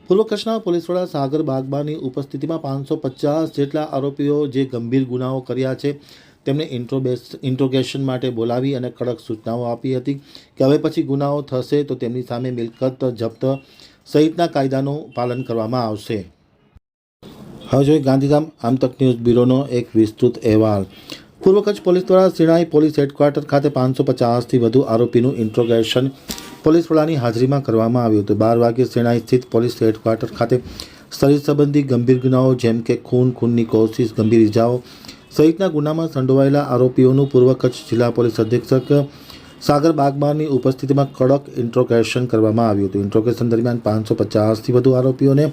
પૂર્વ કચ્છના પોલીસ વડા સાગર બાગબાની ઉપસ્થિતિમાં 550 જેટલા આરોપીઓ જે ગંભીર ગુનાઓ કર્યા છે તેમને ઇન્ટ્રોગેશન માટે બોલાવી અને કડક સૂચનાઓ આપી હતી કે હવે પછી ગુનાઓ થશે તો તેમની સામે મિલકત જપ્ત સહિતના કાયદાનું પાલન કરવામાં આવશે। હવે જોઈએ ગાંધીધામ આમતક ન્યૂઝ બ્યુરોનો એક વિસ્તૃત અહેવાલ। પૂર્વ કચ્છ પોલીસ દ્વારા શિણાઈ પોલીસ હેડક્વાર્ટર ખાતે 550થી વધુ આરોપીનું ઇન્ટ્રોગેશન પોલીસ વડાની હાજરીમાં કરવામાં આવ્યું હતું। 12 વાગ્યે શિણાઈ સ્થિત પોલીસ હેડક્વાર્ટર ખાતે શરીર સંબંધી ગંભીર ગુનાઓ જેમ કે ખૂનની કોશિશ, ગંભીર ઇજાઓ સહિતના ગુનામાં સંડોવાયેલા આરોપીઓનું પૂર્વ કચ્છ જિલ્લા પોલીસ અધિક્ષક સાગર બાગબાની ઉપસ્થિતિમાં કડક ઇન્ટ્રોગેશન કરવામાં આવ્યું હતું। ઇન્ટ્રોગેશન દરમિયાન 550થી વધુ આરોપીઓને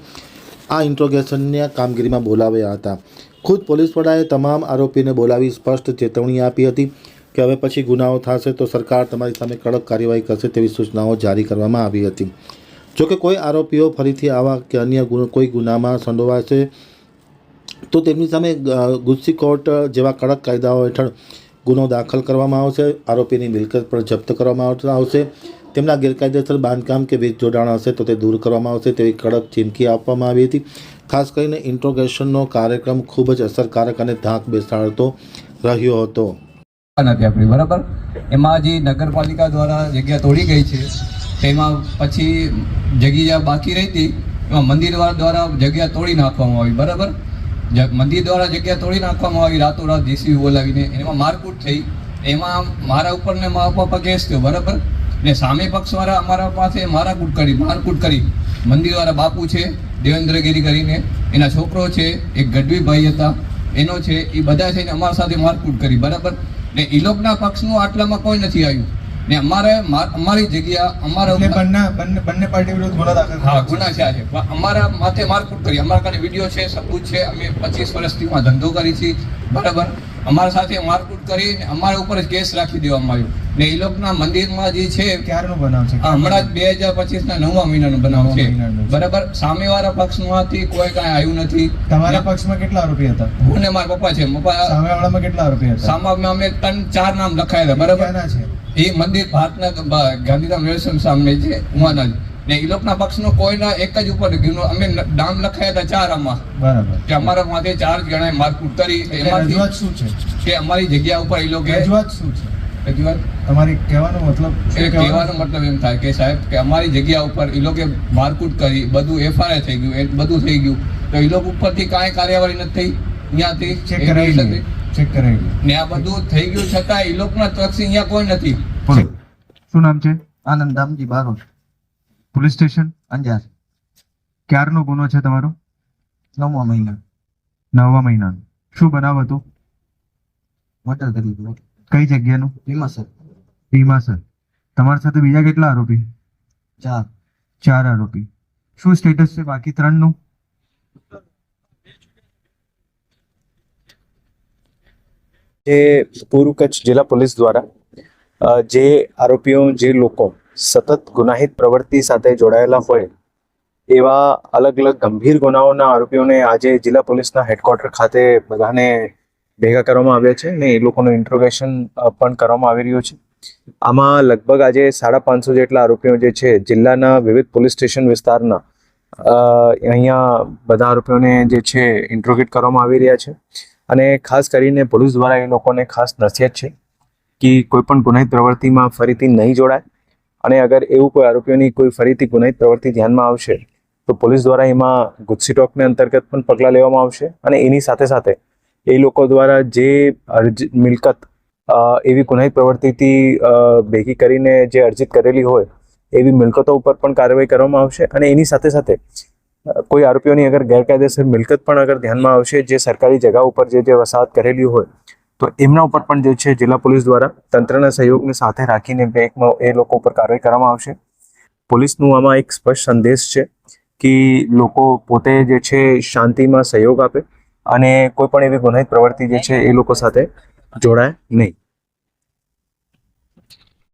આ ઇન્ટ્રોગેશનની કામગીરીમાં બોલાવ્યા હતા। ખુદ પોલીસ વડાએ તમામ આરોપીને બોલાવી સ્પષ્ટ ચેતવણી આપી હતી કે હવે પછી ગુનાઓ થશે તો સરકાર તમારી સામે કડક કાર્યવાહી કરશે તેવી સૂચનાઓ જારી કરવામાં આવી હતી। જોકે કોઈ આરોપીઓ ફરીથી આવા કે અન્ય કોઈ ગુનામાં સંડોવાશે તો તેમની સામે ગુસ્સી કોર્ટ જેવા કડક કાયદાઓ હેઠળ ગુનો દાખલ કરવામાં આવશે। આરોપીની મિલકત પણ જપ્ત કરવામાં આવશે। તેમના ગેરકાયદેસર બાંધકામ કે વીજ જોડાણ હશે તો તે દૂર કરવામાં આવશે તેવી કડક ચીમકી આપવામાં આવી હતી। ખાસ કરીને ઇન્ટ્રોગેશનનો કાર્યક્રમ ખૂબ જ અસરકારક અને ધાક બેસાડતો રહ્યો હતો। નથી આપણી બરાબર એમાં જે નગરપાલિકા દ્વારા જગ્યા તોડી ગઈ છે તેમાં પછી જગ્યા બાકી રહી હતી એમાં મંદિર દ્વારા જગ્યા તોડી નાખવામાં આવી બરાબર। મંદિર દ્વારા જગ્યા તોડી નાખવામાં આવી રાતોરાત જેસીબી બોલાવીને એમાં મારકૂટ થઈ એમાં મારા ઉપર ને મારા પપ્પા કેસ થયો બરાબર ને સામે પક્ષવાળા અમારા પાસે મારકૂટ કરી મંદિરવાળા બાપુ છે દેવેન્દ્રગીરી કરીને એના છોકરો છે એક ગઢવીભાઈ હતા એનો છે એ બધા થઈને અમારા સાથે મારકૂટ કરી બરાબર ને એ લોકોના પક્ષનું આટલામાં કોઈ નથી આવ્યું ને અમારી જગ્યા અમારા બંને પાર્ટી વિરુદ્ધ ગુનો દાખલ ગુના છે અમારા માથે મારકૂટ કરી અમારા કારણે વિડીયો છે સબૂત છે અમે 25 વર્ષથી ધંધો કરી છે બરાબર અમારા સાથે મારકૂટ કરી અમારા ઉપર જ કેસ રાખી દેવામાં આવ્યો ને એ લોકોના મંદિરમાં જે છે ક્યારનો બનાવ છે હમણાં જ 2025ના 9મા મહિનાનો બનાવ છે બરાબર સામેવાળા પક્ષમાંથી કોઈ કાંઈ આવ્યું નથી। તમારા પક્ષમાં કેટલા આરોપી હતા? હું ને મારા પપ્પા છે સામેવાળામાં કેટલા આરોપી હતા? સામામાં અમે 3-4 નામ લખાયેલા બરાબર છે એ મંદિર ભારતના ગાંધીધામ રેલવે સામે છે ઉમાના ને એ લોકોના પક્ષનો કોઈના એક જ ઉપર અમે નામ લખાયા હતા 4 આમાં બરાબર કે અમારા માથે 4 જણાએ મારકૂટ કરી એમાંથી શું છે કે અમારી જગ્યા ઉપર એ લોકો રજૂઆત શું છે? રજૂઆત તમારી કહેવાનો મતલબ એમ થાય કે સાહેબ કે અમારી જગ્યા ઉપર એ લોકો મારકૂટ કરી બધું એફઆઈઆર થઈ ગયું બધું થઈ ગયું તો એ લોકો ઉપરથી કાંઈ કાર્યવાહી નથી થઈ અહીંયાથી ચેક કરાવી ને આ બધું થઈ ગયું છતાં એ લોકોના પક્ષ અહીંયા કોઈ નથી। શું નામ છે? આનંદ દામજી બારોટ, પોલીસ સ્ટેશન અંજાર। ક્યારનો ગુનો છે તમારો? 9મા મહિના 9મા મહિનાનો। શું બનાવ હતો? મર્ડર કરી દીધું। કઈ જગ્યાનું? વિમાસર। ભીમાસર। તમારી સાથે બીજા કેટલા આરોપી? 4 આરોપી। શું સ્ટેટસ છે બાકી 3નું? જે પૂર્વ કચ્છ જિલ્લા પોલીસ દ્વારા જે આરોપીઓ જે લોકો સતત ગુનાહિત પ્રવૃત્તિ સાથે જોડાયેલા હોય એવા અલગ અલગ ગંભીર ગુનાઓના આરોપીઓને આજે જિલ્લા પોલીસના હેડક્વાર્ટર ખાતે બધાને ભેગા કરવામાં આવ્યા છે અને એ લોકોનું ઇન્ટ્રોગેશન પણ કરવામાં આવી રહ્યું છે। આમાં લગભગ આજે 550 જેટલા આરોપીઓ જે છે જિલ્લાના વિવિધ પોલીસ સ્ટેશન વિસ્તારના અહીંયા બધા આરોપીઓને જે છે ઇન્ટ્રોગેટ કરવામાં આવી રહ્યા છે અને ખાસ કરીને પોલીસ દ્વારા એ લોકોને ખાસ નસીહત છે કે કોઈ પણ ગુનાહિત પ્રવૃત્તિમાં ફરીથી નહીં જોડાય અને અગર એવું કોઈ આરોપીઓની કોઈ ફરીથી ગુનાહિત પ્રવૃત્તિ ધ્યાનમાં આવશે તો પોલીસ દ્વારા એમાં ગુસ્સી ટોકને અંતર્ગત પણ પગલાં લેવામાં આવશે અને એની સાથે સાથે એ લોકો દ્વારા જે મિલકત એવી ગુનાહિત પ્રવૃત્તિથી ભેગી કરીને જે અર્જિત કરેલી હોય એવી મિલકતો ઉપર પણ કાર્યવાહી કરવામાં આવશે અને એની સાથે સાથે કોઈ આરોપીઓની અગર ગેરકાયદેસર મિલકત પણ અગર ધ્યાનમાં આવશે જે સરકારી જગા ઉપર જે વસાહત કરેલી હોય તો એમના ઉપર પણ જે છે જિલ્લા પોલીસ દ્વારા તંત્રના સહયોગને સાથે રાખીને એ લોકો ઉપર કાર્યવાહી કરવામાં આવશે। પોલીસનું આમાં એક સ્પષ્ટ સંદેશ છે કે લોકો પોતે જે છે શાંતિમાં સહયોગ આપે અને કોઈ પણ એવી ગુનાહિત પ્રવૃત્તિ જે છે એ લોકો સાથે જોડાય નહીં।